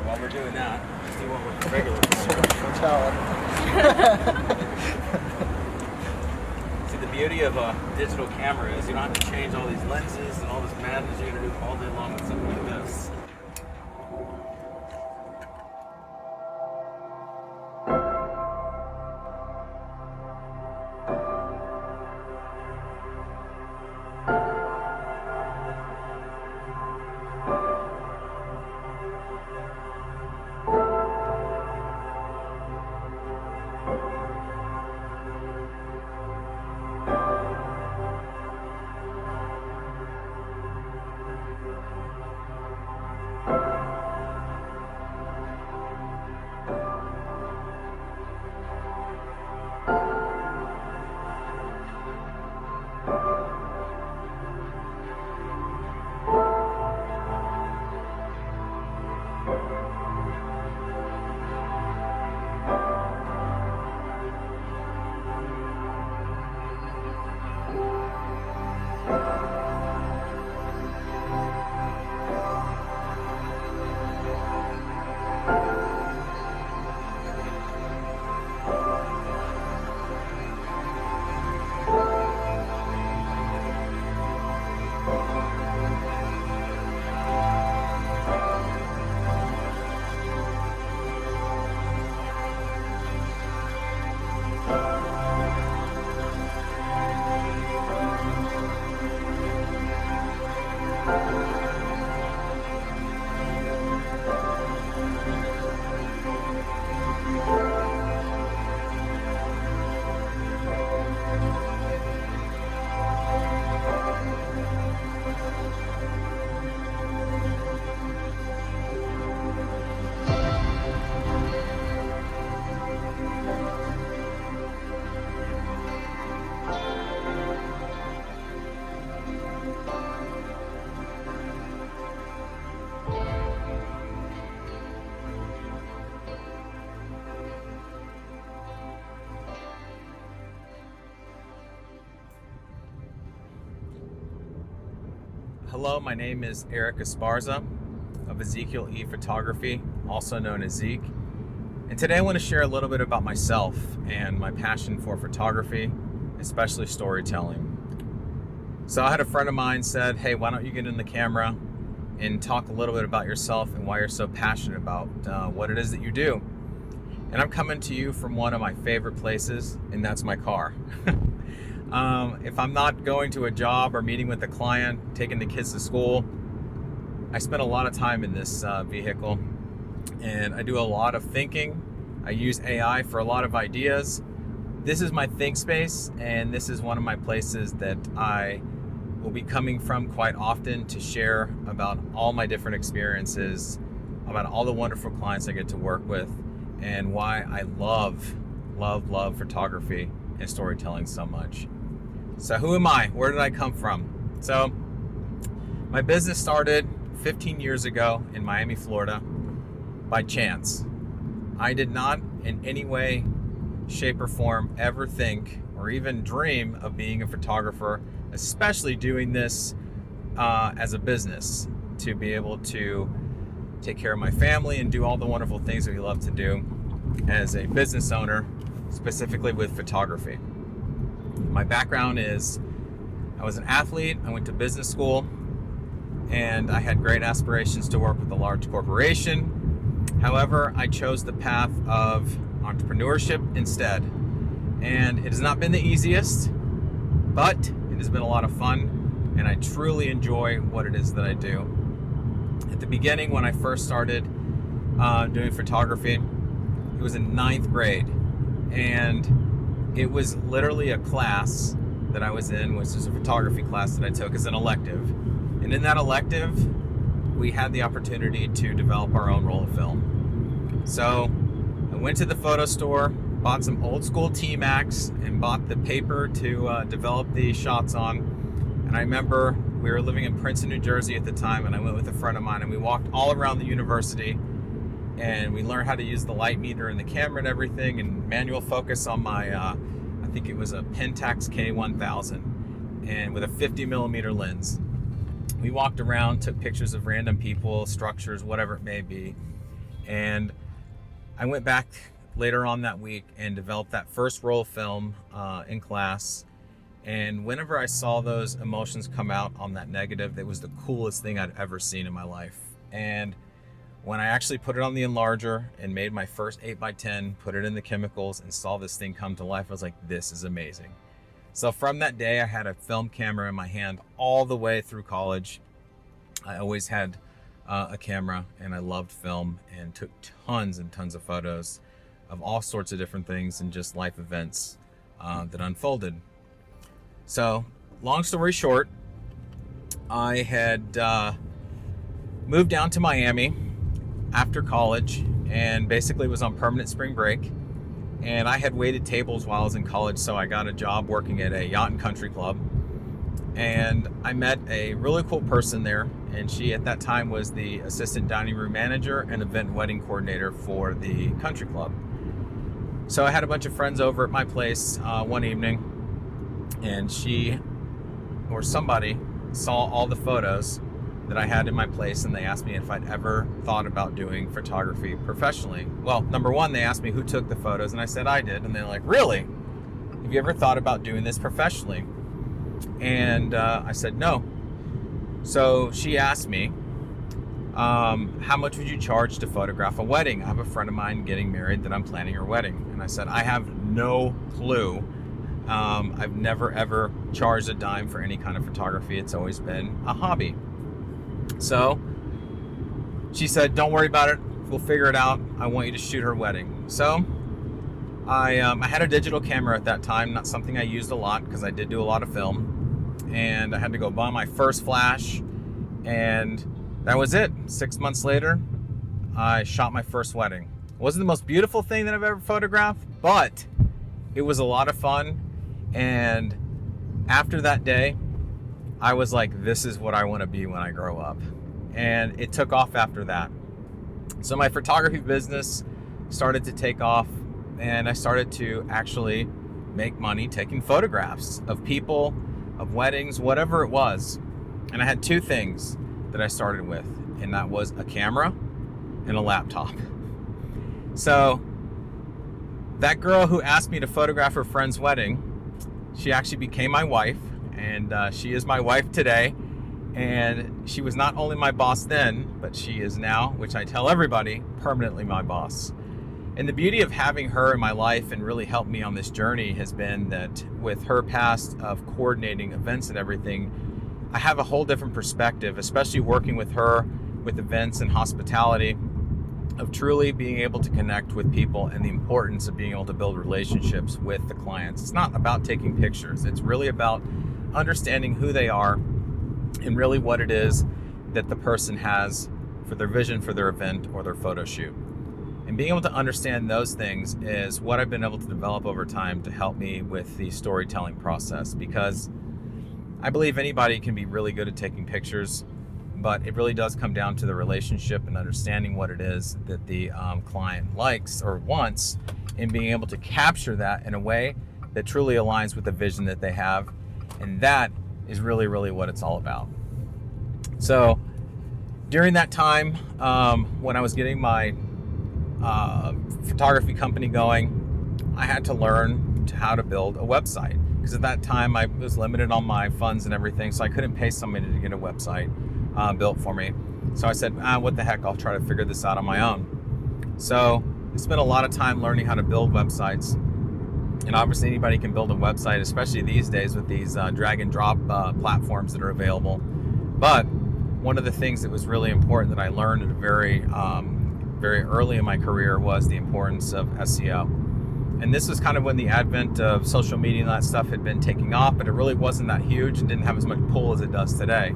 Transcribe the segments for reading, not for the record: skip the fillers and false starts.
while we're doing that, let's do one with the regular camera. See, the beauty of a digital camera is you don't have to change all these lenses and all this madness you're going to do all day long with something like this. Hello, my name is Erik Esparza of Ezekiel E Photography, also known as Zeke. And today I want to share a little bit about myself and my passion for photography, especially storytelling. So I had a friend of mine said, hey, why don't you get in the camera and talk a little bit about yourself and why you're so passionate about what it is that you do. And I'm coming to you from one of my favorite places, and that's my car. If I'm not going to a job or meeting with a client, taking the kids to school, I spend a lot of time in this vehicle, and I do a lot of thinking. I use AI for a lot of ideas. This is my think space, and this is one of my places that I will be coming from quite often to share about all my different experiences, about all the wonderful clients I get to work with, and why I love photography and storytelling so much. So who am I? Where did I come from? So my business started 15 years ago in Miami, Florida, by chance. I did not in any way, shape, or form ever think or even dream of being a photographer, especially doing this as a business, to be able to take care of my family and do all the wonderful things that we love to do as a business owner, specifically with photography. My background is I was an athlete, I went to business school, and I had great aspirations to work with a large corporation. However, I chose the path of entrepreneurship instead. And it has not been the easiest, but it has been a lot of fun, and I truly enjoy what it is that I do. At the beginning, when I first started doing photography, it was in 9th grade, and it was literally a class that I was in, which is a photography class that I took as an elective. And in that elective, we had the opportunity to develop our own roll of film. So I went to the photo store, bought some old school T-Max, and bought the paper to develop the shots on. And I remember we were living in Princeton, New Jersey at the time, and I went with a friend of mine, and we walked all around the university, and we learned how to use the light meter and the camera and everything, and manual focus on my, I think it was a Pentax K1000, and with a 50 millimeter lens. We walked around, took pictures of random people, structures, whatever it may be. And I went back later on that week and developed that first roll of film in class. And whenever I saw those emotions come out on that negative, it was the coolest thing I'd ever seen in my life. And when I actually put it on the enlarger and made my first 8x10, put it in the chemicals and saw this thing come to life, I was like, this is amazing. So from that day, I had a film camera in my hand all the way through college. I always had a camera, and I loved film and took tons and tons of photos of all sorts of different things and just life events that unfolded. So long story short, I had moved down to Miami after college and basically was on permanent spring break. And I had waited tables while I was in college, so I got a job working at a yacht and country club. And I met a really cool person there, and she at that time was the assistant dining room manager and event wedding coordinator for the country club. So I had a bunch of friends over at my place one evening, and she or somebody saw all the photos that I had in my place, and they asked me if I'd ever thought about doing photography professionally. Well, number one, they asked me who took the photos, and I said I did, and they're like, really? Have you ever thought about doing this professionally? And I said no. So she asked me, how much would you charge to photograph a wedding? I have a friend of mine getting married that I'm planning her wedding. And I said, I have no clue. I've never ever charged a dime for any kind of photography. It's always been a hobby. So she said, don't worry about it. We'll figure it out. I want you to shoot her wedding. So I had a digital camera at that time, not something I used a lot because I did do a lot of film. And I had to go buy my first flash. And that was it. 6 months later, I shot my first wedding. It wasn't the most beautiful thing that I've ever photographed, but it was a lot of fun. And after that day, I was like, this is what I want to be when I grow up. And it took off after that. So my photography business started to take off, and I started to actually make money taking photographs of people, of weddings, whatever it was. And I had two things that I started with, and that was a camera and a laptop. So that girl who asked me to photograph her friend's wedding, she actually became my wife, and she is my wife today. And she was not only my boss then, but she is now, which I tell everybody, permanently my boss. And the beauty of having her in my life and really helped me on this journey has been that with her past of coordinating events and everything, I have a whole different perspective, especially working with her with events and hospitality, of truly being able to connect with people and the importance of being able to build relationships with the clients. It's not about taking pictures. It's really about understanding who they are and really what it is that the person has for their vision for their event or their photo shoot. And being able to understand those things is what I've been able to develop over time to help me with the storytelling process, because I believe anybody can be really good at taking pictures, but it really does come down to the relationship and understanding what it is that the client likes or wants, and being able to capture that in a way that truly aligns with the vision that they have. And that is really, really what it's all about. So during that time, when I was getting my photography company going, I had to learn how to build a website, because at that time I was limited on my funds and everything, so I couldn't pay somebody to get a website built for me. So I said, what the heck, I'll try to figure this out on my own. So I spent a lot of time learning how to build websites. And obviously anybody can build a website, especially these days with these drag and drop platforms that are available. But one of the things that was really important that I learned at a very early in my career was the importance of SEO. And this was kind of when the advent of social media and that stuff had been taking off, but it really wasn't that huge and didn't have as much pull as it does today.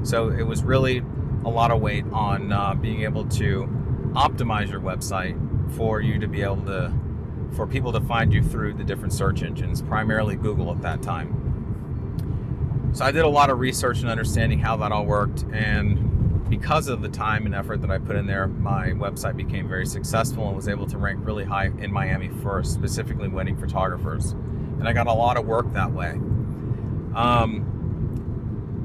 So it was really a lot of weight on being able to optimize your website for you to be able to, for people to find you through the different search engines, primarily Google at that time. So I did a lot of research and understanding how that all worked, and because of the time and effort that I put in there, my website became very successful and was able to rank really high in Miami for specifically wedding photographers. And I got a lot of work that way.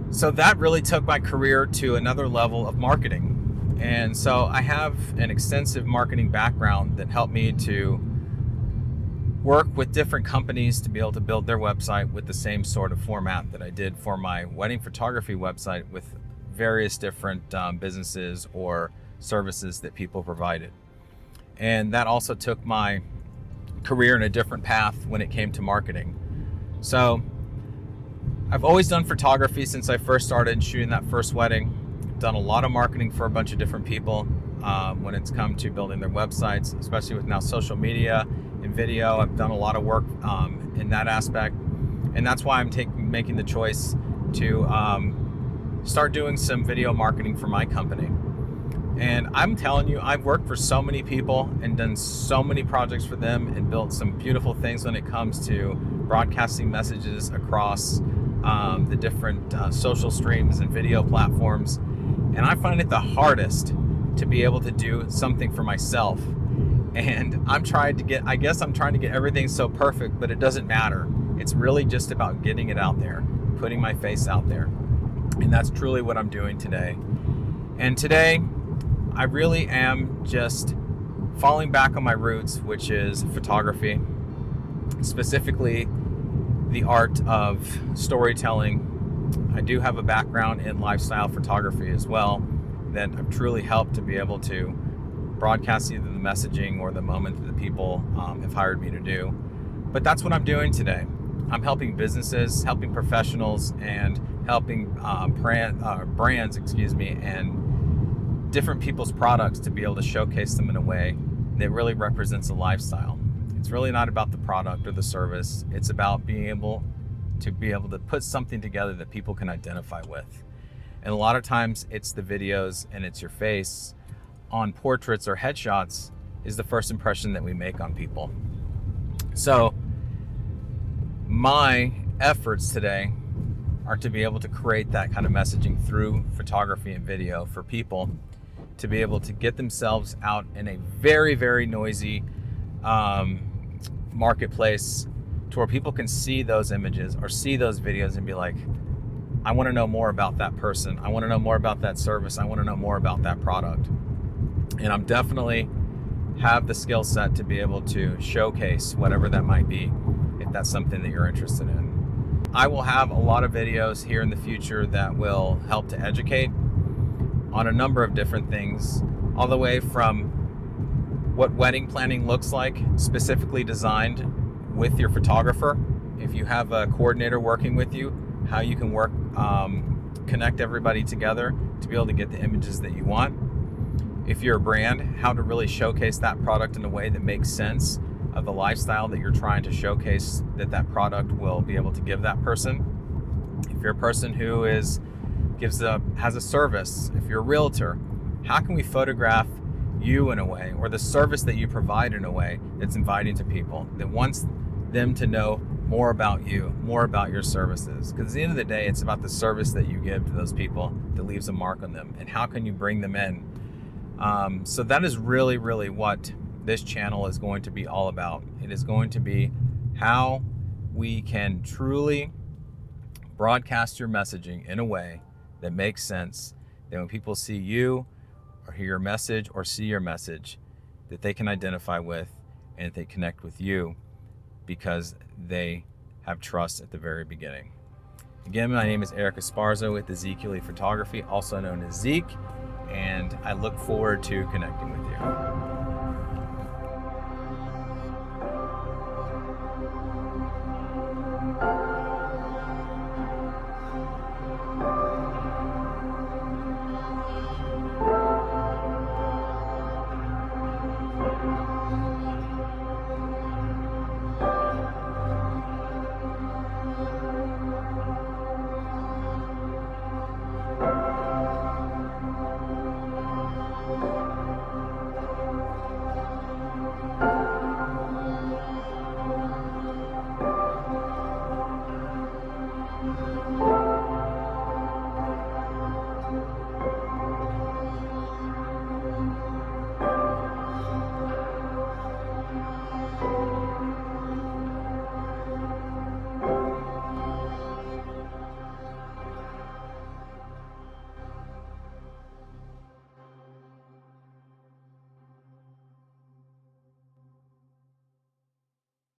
So that really took my career to another level of marketing. And so I have an extensive marketing background that helped me to work with different companies to be able to build their website with the same sort of format that I did for my wedding photography website with various different businesses or services that people provided. And that also took my career in a different path when it came to marketing. So I've always done photography since I first started shooting that first wedding. I've done a lot of marketing for a bunch of different people when it's come to building their websites, especially with now social media and video. I've done a lot of work in that aspect, and that's why I'm making the choice to start doing some video marketing for my company. And I'm telling you, I've worked for so many people and done so many projects for them and built some beautiful things when it comes to broadcasting messages across the different social streams and video platforms. And I find it the hardest to be able to do something for myself. And I'm trying to get everything so perfect, but it doesn't matter. It's really just about getting it out there, putting my face out there. And that's truly what I'm doing today. And today, I really am just falling back on my roots, which is photography, specifically the art of storytelling. I do have a background in lifestyle photography as well that I've truly helped to be able to broadcast either the messaging or the moment that the people have hired me to do. But that's what I'm doing today. I'm helping businesses, helping professionals, and helping brands, and different people's products to be able to showcase them in a way that really represents a lifestyle. It's really not about the product or the service. It's about being able to put something together that people can identify with. And a lot of times it's the videos and it's your face on portraits or headshots is the first impression that we make on people. So my efforts today are to be able to create that kind of messaging through photography and video for people to be able to get themselves out in a very, very noisy marketplace to where people can see those images or see those videos and be like, I want to know more about that person. I want to know more about that service. I want to know more about that product. And I'm definitely have the skill set to be able to showcase whatever that might be, if that's something that you're interested in. I will have a lot of videos here in the future that will help to educate on a number of different things, all the way from what wedding planning looks like, specifically designed with your photographer. If you have a coordinator working with you, how you can work, connect everybody together to be able to get the images that you want. If you're a brand, how to really showcase that product in a way that makes sense of the lifestyle that you're trying to showcase that product will be able to give that person. If you're a person who has a service, if you're a realtor, how can we photograph you in a way, or the service that you provide in a way that's inviting to people, that wants them to know more about you, more about your services? Because at the end of the day, it's about the service that you give to those people that leaves a mark on them, and how can you bring them in. So that is really, really what this channel is going to be all about. It is going to be how we can truly broadcast your messaging in a way that makes sense, that when people see you or hear your message or see your message, that they can identify with and that they connect with you because they have trust at the very beginning. Again, my name is Erik Esparza with Ezekiel E Photography, also known as Zeke, and I look forward to connecting with you.